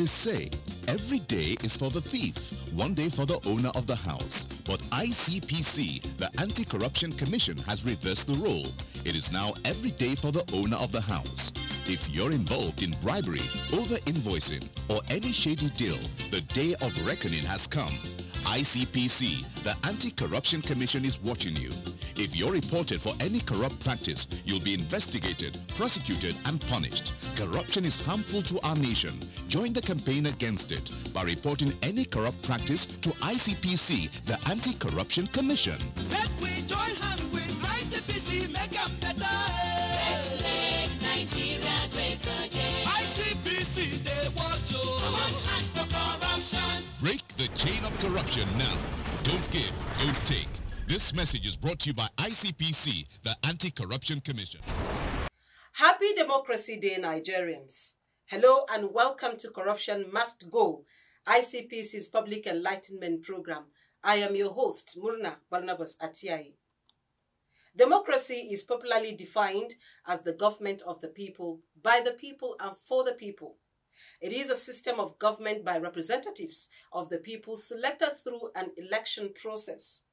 always say, every day is for the thief, one day for the owner of the house. But ICPC, the Anti-Corruption Commission, has reversed the role. It is now every day for the owner of the house. If you're involved in bribery, over-invoicing, or any shady deal, the day of reckoning has come. ICPC, the Anti-Corruption Commission, is watching you. If you're reported for any corrupt practice, you'll be investigated, prosecuted, and punished. Corruption is harmful to our nation. Join the campaign against it by reporting any corrupt practice to ICPC, the Anti-Corruption Commission. Let we join hands with ICPC, make them better. Let's make Nigeria great again. ICPC, they watch you. Come on, for corruption. Break the chain of corruption now. Don't give, don't take. This message is brought to you by ICPC, the Anti-Corruption Commission. Happy Democracy Day, Nigerians. Hello and welcome to Corruption Must Go, ICPC's Public Enlightenment Program. I am your host, Murna Barnabas Atiai. Democracy is popularly defined as the government of the people, by the people and for the people. It is a system of government by representatives of the people selected through an election process.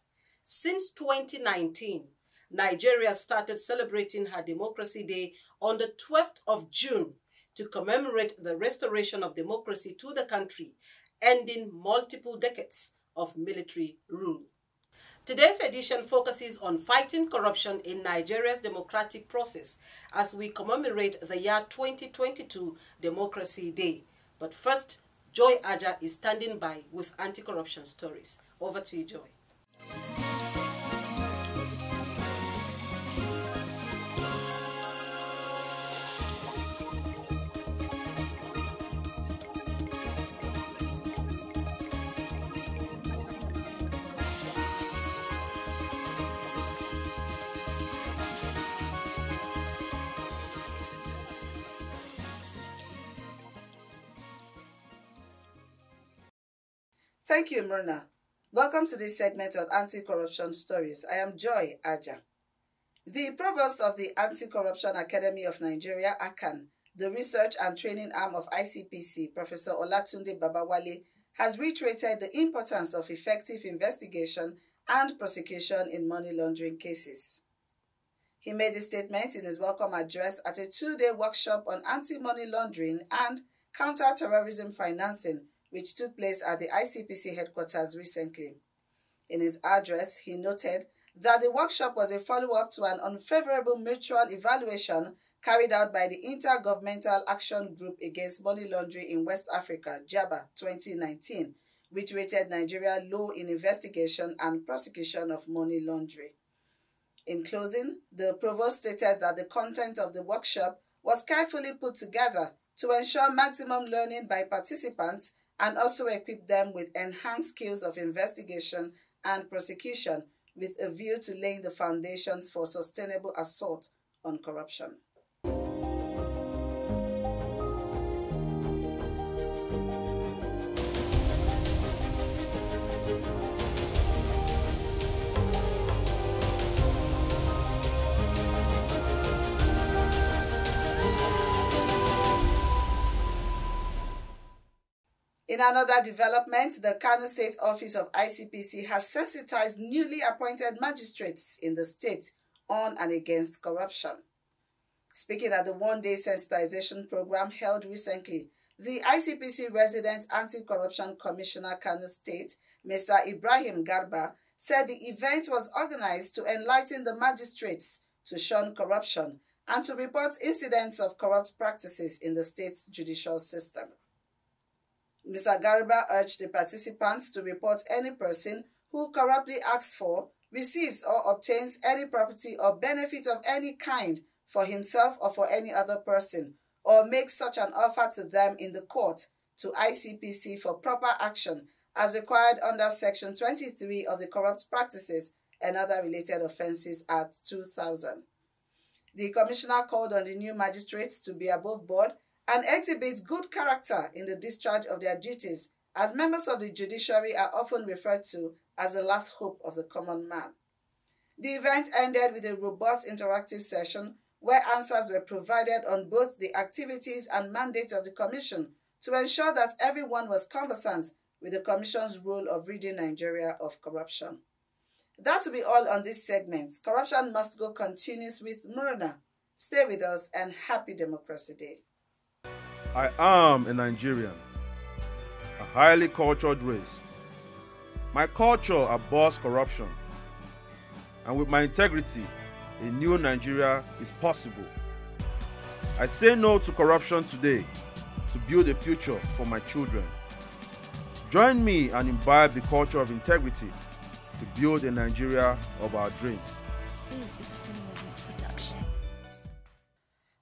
Since 2019, Nigeria started celebrating her Democracy Day on the 12th of June to commemorate the restoration of democracy to the country, ending multiple decades of military rule. Today's edition focuses on fighting corruption in Nigeria's democratic process as we commemorate the year 2022 Democracy Day. But first, Joy Aja is standing by with anti-corruption stories. Over to you, Joy. Thank you, Myrna. Welcome to this segment on Anti-Corruption Stories. I am Joy Aja. The Provost of the Anti-Corruption Academy of Nigeria, ACAN, the research and training arm of ICPC, Professor Olatunde Babawale, has reiterated the importance of effective investigation and prosecution in money laundering cases. He made this statement in his welcome address at a two-day workshop on anti-money laundering and counter-terrorism financing, which took place at the ICPC headquarters recently. In his address, he noted that the workshop was a follow-up to an unfavorable mutual evaluation carried out by the Intergovernmental Action Group Against Money Laundering in West Africa, JABA 2019, which rated Nigeria low in investigation and prosecution of money laundering. In closing, the provost stated that the content of the workshop was carefully put together to ensure maximum learning by participants and also equip them with enhanced skills of investigation and prosecution with a view to laying the foundations for sustainable assault on corruption. In another development, the Kano State Office of ICPC has sensitized newly appointed magistrates in the state on and against corruption. Speaking at the one-day sensitization program held recently, the ICPC Resident Anti-Corruption Commissioner Kano State, Mr. Ibrahim Garba, said the event was organized to enlighten the magistrates to shun corruption and to report incidents of corrupt practices in the state's judicial system. Mr. Garba urged the participants to report any person who corruptly asks for, receives or obtains any property or benefit of any kind for himself or for any other person, or makes such an offer to them in the court to ICPC for proper action as required under Section 23 of the Corrupt Practices and Other Related Offences Act 2000. The Commissioner called on the new magistrates to be above board and exhibit good character in the discharge of their duties, as members of the judiciary are often referred to as the last hope of the common man. The event ended with a robust interactive session where answers were provided on both the activities and mandate of the Commission to ensure that everyone was conversant with the Commission's role of ridding Nigeria of corruption. That will be all on this segment. Corruption Must Go continues with Murna. Stay with us and happy Democracy Day. I am a Nigerian, a highly cultured race. My culture abhors corruption, and with my integrity, a new Nigeria is possible. I say no to corruption today to build a future for my children. Join me and imbibe the culture of integrity to build a Nigeria of our dreams.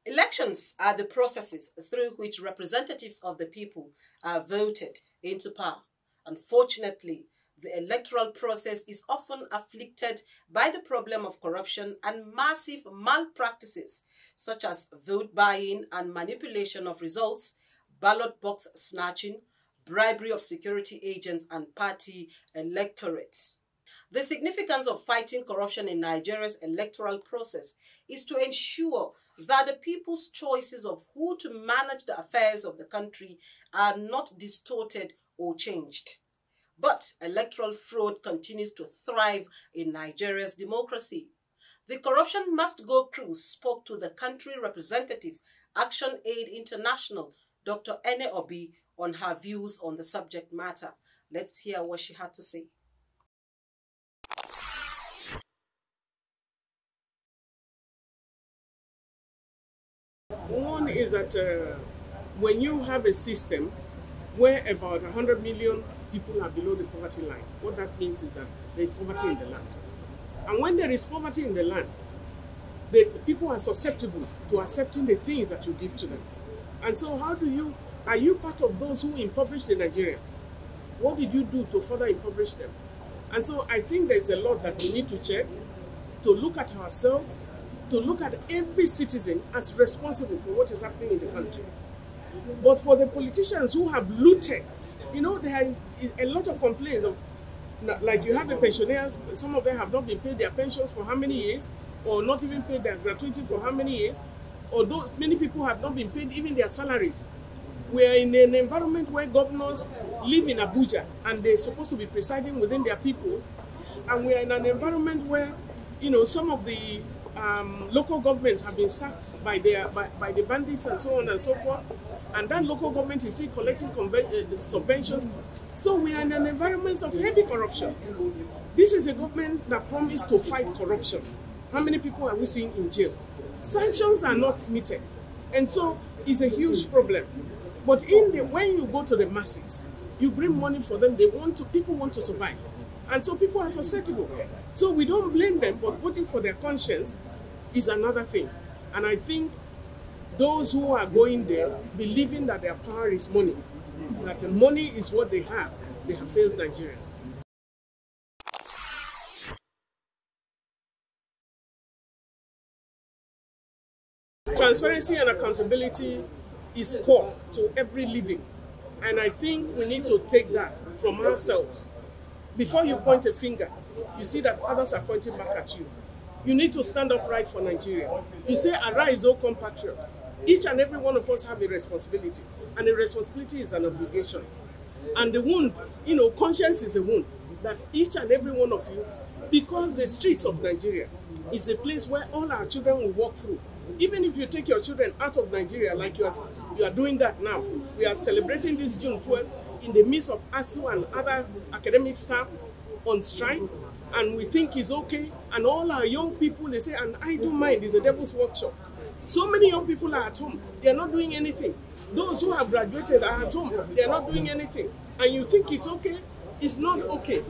Elections are the processes through which representatives of the people are voted into power. Unfortunately, the electoral process is often afflicted by the problem of corruption and massive malpractices, such as vote buying and manipulation of results, ballot box snatching, bribery of security agents and party electorates. The significance of fighting corruption in Nigeria's electoral process is to ensure that the people's choices of who to manage the affairs of the country are not distorted or changed. But electoral fraud continues to thrive in Nigeria's democracy. The Corruption Must Go crew spoke to the country representative, Action Aid International, Dr. Ene Obi, on her views on the subject matter. Let's hear what she had to say. One is that when you have a system where about 100 million people are below the poverty line, what that means is that there is poverty in the land. And when there is poverty in the land, the people are susceptible to accepting the things that you give to them. And so are you part of those who impoverish the Nigerians? What did you do to further impoverish them? And so I think there's a lot that we need to check, to look at ourselves, to look at every citizen as responsible for what is happening in the country. But for the politicians who have looted, you know, there are a lot of complaints of, like you have the pensioners, some of them have not been paid their pensions for how many years, or not even paid their gratuity for how many years, or those many people have not been paid even their salaries. We are in an environment where governors live in Abuja and they're supposed to be presiding within their people, and we are in an environment where, you know, some of the local governments have been sacked by the bandits and so on and so forth, and that local government is still collecting subventions. So we are in an environment of heavy corruption. This is a government that promised to fight corruption. How many people are we seeing in jail? Sanctions are not meted, and so it's a huge problem. But when you go to the masses, you bring money for them. People want to survive, and so people are susceptible. So we don't blame them, but voting for their conscience is another thing. And I think those who are going there, believing that their power is money, that the money is what they have failed Nigerians. Transparency and accountability is core to every living. And I think we need to take that from ourselves. Before you point a finger, you see that others are pointing back at you. You need to stand up right for Nigeria. You say, arise, O compatriot. Each and every one of us have a responsibility. And a responsibility is an obligation. And the wound, you know, conscience is a wound that each and every one of you, because the streets of Nigeria is a place where all our children will walk through. Even if you take your children out of Nigeria, like you are doing that now, we are celebrating this June 12th in the midst of ASU and other academic staff on strike, and we think it's okay. And all our young people, they say, an idle mind is a devil's workshop. So many young people are at home. They are not doing anything. Those who have graduated are at home. They are not doing anything. And you think it's okay? It's not okay.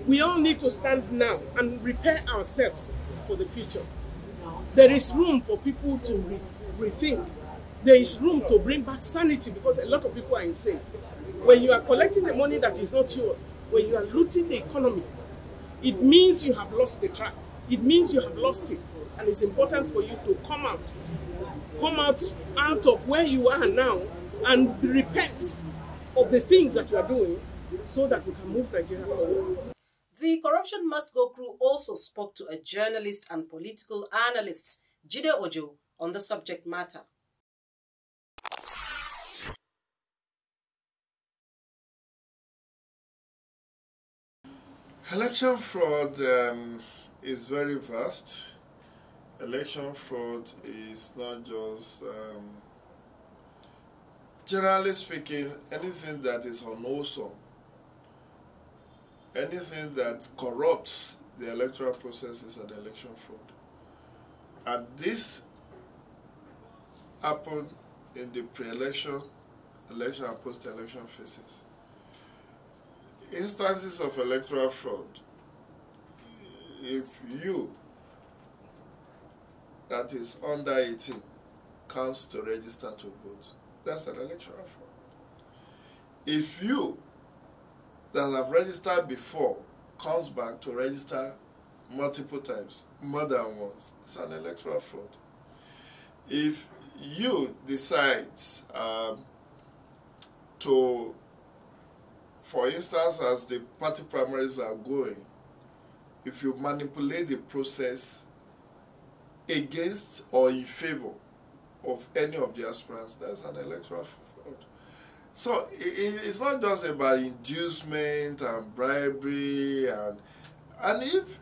We all need to stand now and repair our steps for the future. There is room for people to rethink. There is room to bring back sanity, because a lot of people are insane. When you are collecting the money that is not yours, when you are looting the economy, it means you have lost the track. It means you have lost it. And it's important for you to come out of where you are now and repent of the things that you are doing, so that we can move Nigeria forward. The Corruption Must Go crew also spoke to a journalist and political analyst, Jide Ojo, on the subject matter. Election fraud is very vast. Election fraud is not just, generally speaking, anything that is unwholesome, anything that corrupts the electoral process is an election fraud. And this happened in the pre-election, election and post-election phases. Instances of electoral fraud, if you, that is under 18, comes to register to vote, that's an electoral fraud. If you, that have registered before, comes back to register multiple times, more than once, it's an electoral fraud. If you decide to, for instance, as the party primaries are going, if you manipulate the process against or in favor of any of the aspirants, that's an electoral fraud. So it's not just about inducement and bribery, and if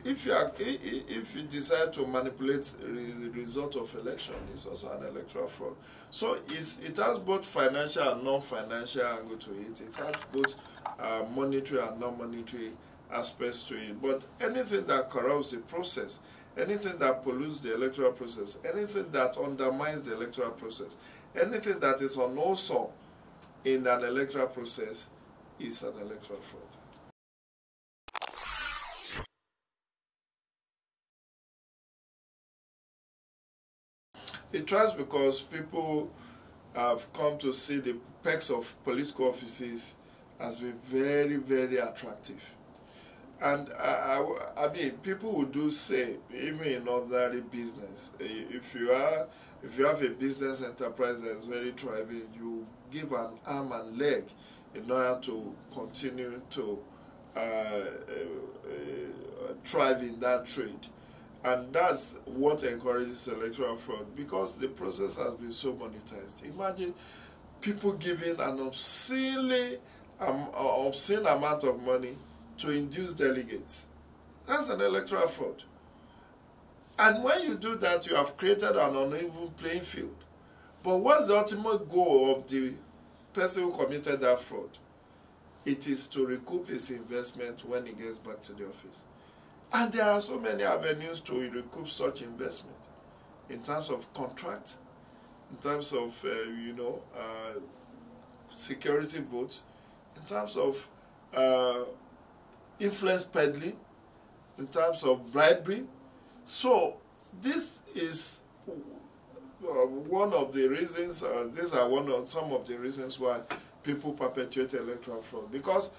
you decide to manipulate the result of election, it's also an electoral fraud. So it has both financial and non-financial angle to it. It has both monetary and non-monetary aspects to it. But anything that corrupts the process, anything that pollutes the electoral process, anything that undermines the electoral process, anything that is unwholesome in an electoral process is an electoral fraud. It tries because people have come to see the perks of political offices as being very, very attractive. And I mean, people would do say, even in ordinary business, if you have a business enterprise that is very thriving, you give an arm and leg in order to continue to thrive in that trade. And that's what encourages electoral fraud, because the process has been so monetized. Imagine people giving an obscene amount of money to induce delegates. That's an electoral fraud. And when you do that, you have created an uneven playing field. But what's the ultimate goal of the person who committed that fraud? It is to recoup his investment when he gets back to the office. And there are so many avenues to recoup such investment, in terms of contract, in terms of, security votes, in terms of influence peddling, in terms of bribery. So this is one of the reasons, these are some of the reasons why people perpetuate electoral fraud. Because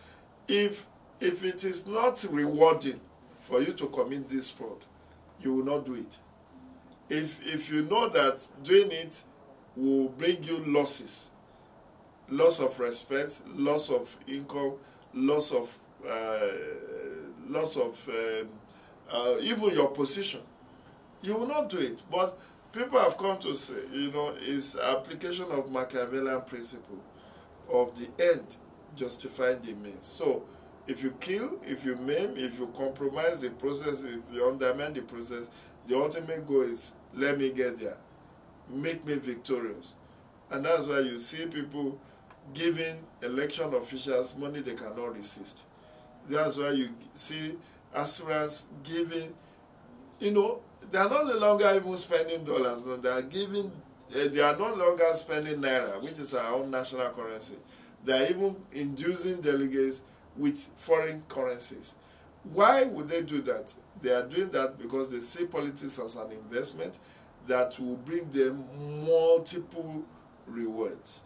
if it is not rewarding for you to commit this fraud, you will not do it. If you know that doing it will bring you losses, loss of respect, loss of income, loss of even your position, you will not do it. But people have come to say, it's application of Machiavellian principle of the end justifying the means. So if you kill, if you maim, if you compromise the process, if you undermine the process, the ultimate goal is, let me get there, make me victorious. And that's why you see people giving election officials money they cannot resist. That's why you see aspirants giving, they are no longer even spending dollars. No, they are no longer spending naira, which is our own national currency. They are even inducing delegates with foreign currencies. Why would they do that? They are doing that because they see politics as an investment that will bring them multiple rewards.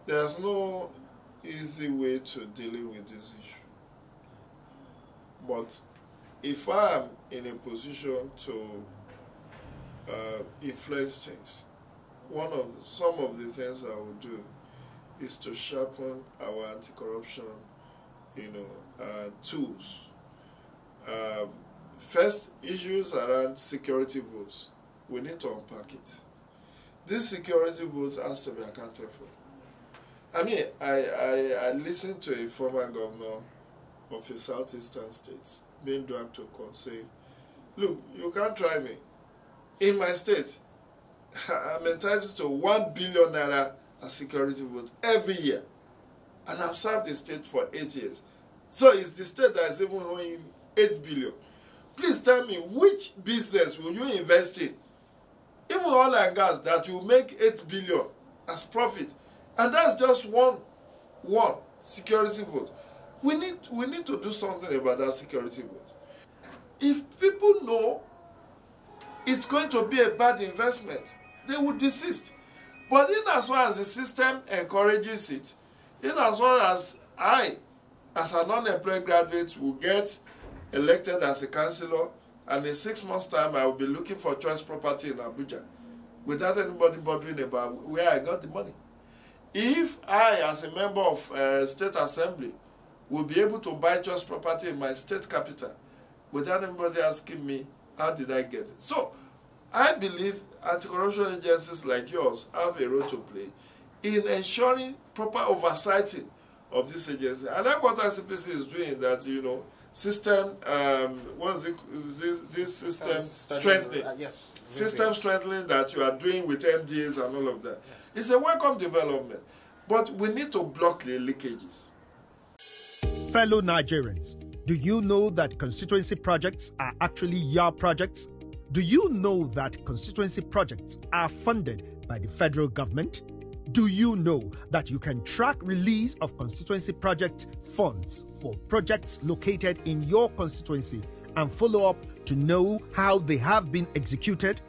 There's no easy way to dealing with this issue. But if I am in a position to influence things, some of the things I will do is to sharpen our anti-corruption, tools. First, issues around security votes. We need to unpack it. this security vote has to be accounted for. I mean, I listened to a former governor of a southeastern state being dragged to court saying, look, you can't try me. In my state, I'm entitled to 1 billion naira as security vote every year. And I've served the state for 8 years. So it's the state that is even owing 8 billion. Please tell me, which business will you invest in? Even oil and gas that you make 8 billion as profit. And that's just one security vote. We need to do something about that security vote. If people know it's going to be a bad investment, they will desist. But in as well as the system encourages it, in as well as I, as an unemployed graduate, will get elected as a councillor, and in 6 months' time I will be looking for choice property in Abuja without anybody bothering about where I got the money. If I, as a member of State Assembly, will be able to buy choice property in my state capital without anybody asking me, how did I get it? So, I believe anti-corruption agencies like yours have a role to play in ensuring proper oversight of this agency. I like what ICPC is doing, that, you know, system, this system strengthening. Yes. System strengthening that you are doing with MDAs and all of that. Yes. It's a welcome development. But we need to block the leakages. Fellow Nigerians, do you know that constituency projects are actually your projects? Do you know that constituency projects are funded by the federal government? Do you know that you can track release of constituency project funds for projects located in your constituency and follow up to know how they have been executed?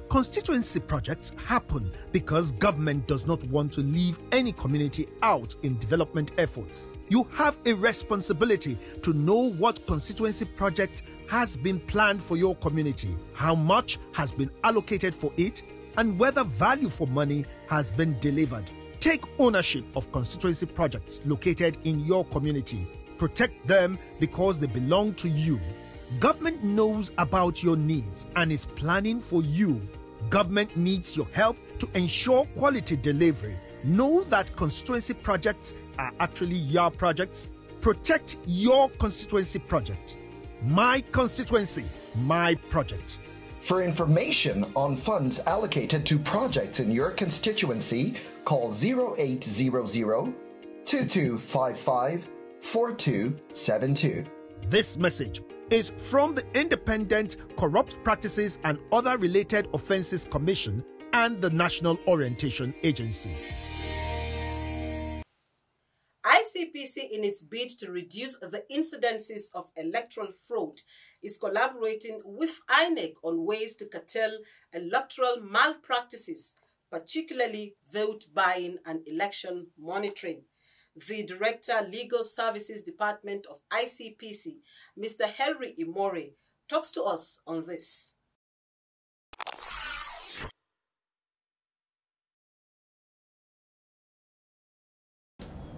Constituency projects happen because government does not want to leave any community out in development efforts. You have a responsibility to know what constituency project has been planned for your community, how much has been allocated for it, and whether value for money has been delivered. Take ownership of constituency projects located in your community. Protect them because they belong to you. Government knows about your needs and is planning for you. Government needs your help to ensure quality delivery. Know that constituency projects are actually your projects. Protect your constituency project. My constituency, my project. For information on funds allocated to projects in your constituency, call 0800 2255 4272. This message is from the Independent Corrupt Practices and Other Related Offences Commission and the National Orientation Agency. ICPC, in its bid to reduce the incidences of electoral fraud, is collaborating with INEC on ways to curtail electoral malpractices, particularly vote buying and election monitoring. The Director, Legal Services Department of ICPC, Mr. Henry Imore, talks to us on this.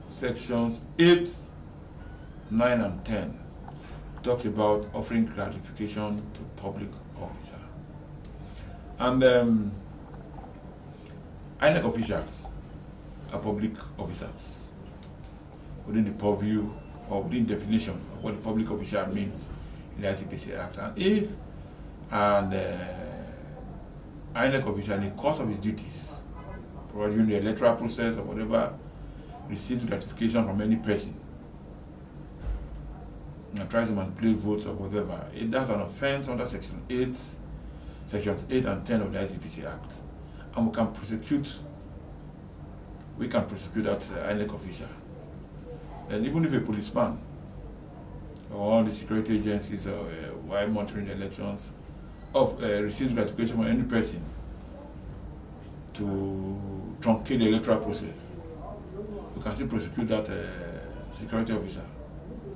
Sections 8, 9 and 10 talks about offering gratification to public officer. And INEC officials are public officers within the purview or within definition of what the public official means in the ICPC Act. And if INEC official in the course of his duties, probably during the electoral process or whatever, receives gratification from any person and tries to manipulate votes or whatever, that's an offense under Sections 8 and 10 of the ICPC Act. And we can prosecute that INEC official. And even if a policeman or all the security agencies while monitoring the elections receives gratification from any person to truncate the electoral process, you can still prosecute that security officer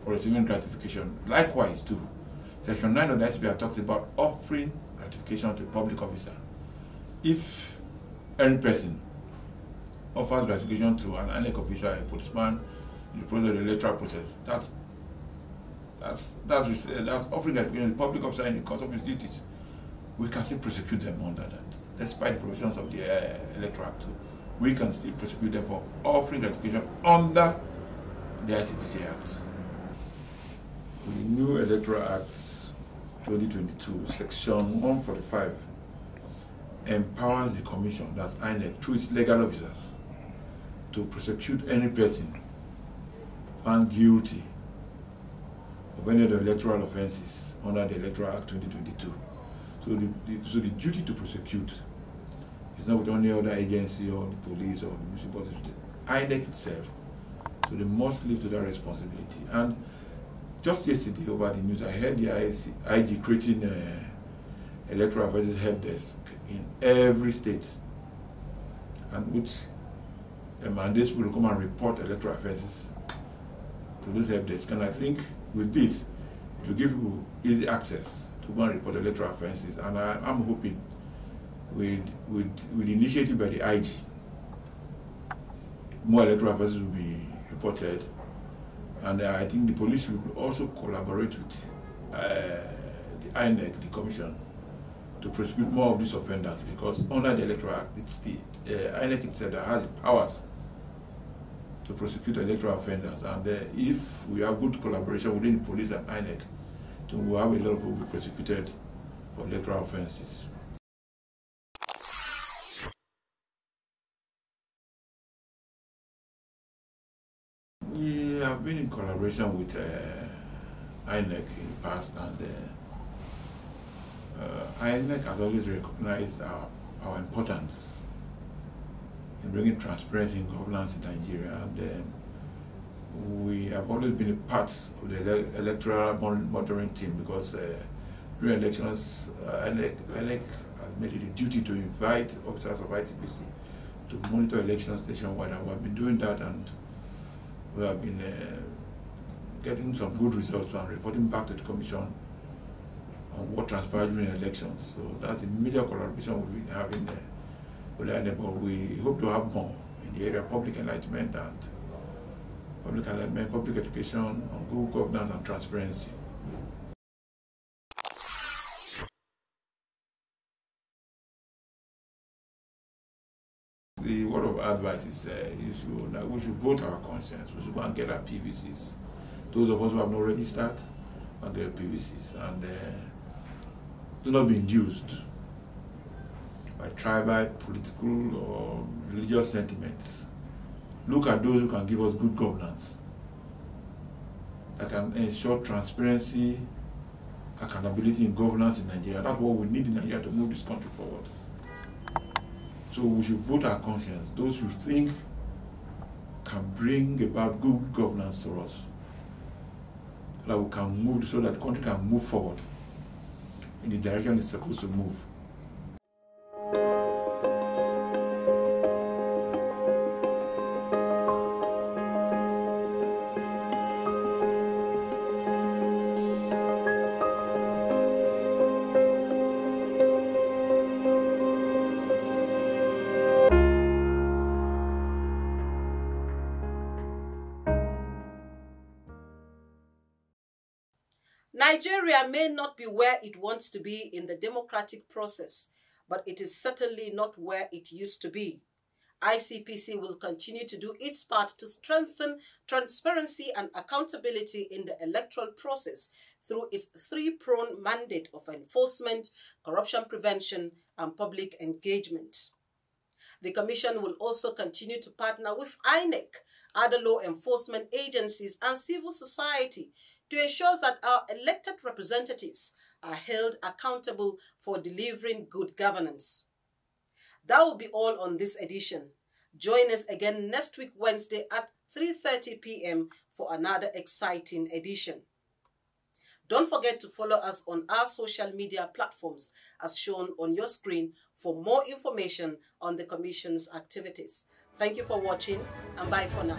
for receiving gratification. Likewise, too, Section 9 of the ICPC talks about offering gratification to a public officer. If any person offers gratification to an INEC official, a policeman, in the process of the electoral process, that's offering gratification to the public officer in the course of his duties. we can still prosecute them under that. Despite the provisions of the Electoral Act, we can still prosecute them for offering gratification under the ICPC Act. The new Electoral Act 2022, Section 145, empowers the Commission, that's INEC, through its legal officers, to prosecute any person found guilty of any of the electoral offences under the Electoral Act 2022. So the duty to prosecute is not with any other agency or the police or the municipal institution, INEC itself. So they must live to that responsibility. And just yesterday over the news, I heard the IG creating electoral offences help desk in every state, and which mandates people to come and report electoral offences to those help desks. And I think with this, it will give people easy access to go and report electoral offences. And I'm hoping with initiative by the IG, more electoral offences will be reported. And I think the police will also collaborate with the INEC, the Commission, to prosecute more of these offenders, because under the Electoral Act, it's the INEC itself that has the powers to prosecute electoral offenders. And if we have good collaboration within the police and INEC, then we'll have a lot of people be prosecuted for electoral offenses. We have been in collaboration with INEC in the past, and INEC has always recognized our importance in bringing transparency in governance in Nigeria, and we have always been a part of the electoral monitoring team, because during elections, INEC has made it a duty to invite officers of ICPC to monitor elections nationwide, and we have been doing that, and we have been getting some good results and reporting back to the Commission on what transpired during elections. So that's a major collaboration we've been having with INEC, but we hope to have more in the area of public enlightenment and public education on good governance and transparency. The word of advice is we should vote our conscience. We should go and get our PVCs. Those of us who have not registered, and get PVCs, and do not be induced by tribal, political, or religious sentiments. Look at those who can give us good governance, that can ensure transparency, accountability in governance in Nigeria. That's what we need in Nigeria to move this country forward. So we should vote our conscience, those who think can bring about good governance to us, that we can move, so that the country can move forward in the direction it's supposed to move. Nigeria may not be where it wants to be in the democratic process, but it is certainly not where it used to be. ICPC will continue to do its part to strengthen transparency and accountability in the electoral process through its three-pronged mandate of enforcement, corruption prevention, and public engagement. The Commission will also continue to partner with INEC, other law enforcement agencies, and civil society to ensure that our elected representatives are held accountable for delivering good governance. That will be all on this edition. Join us again next week, Wednesday at 3:30 p.m. for another exciting edition. Don't forget to follow us on our social media platforms as shown on your screen for more information on the Commission's activities. Thank you for watching, and bye for now.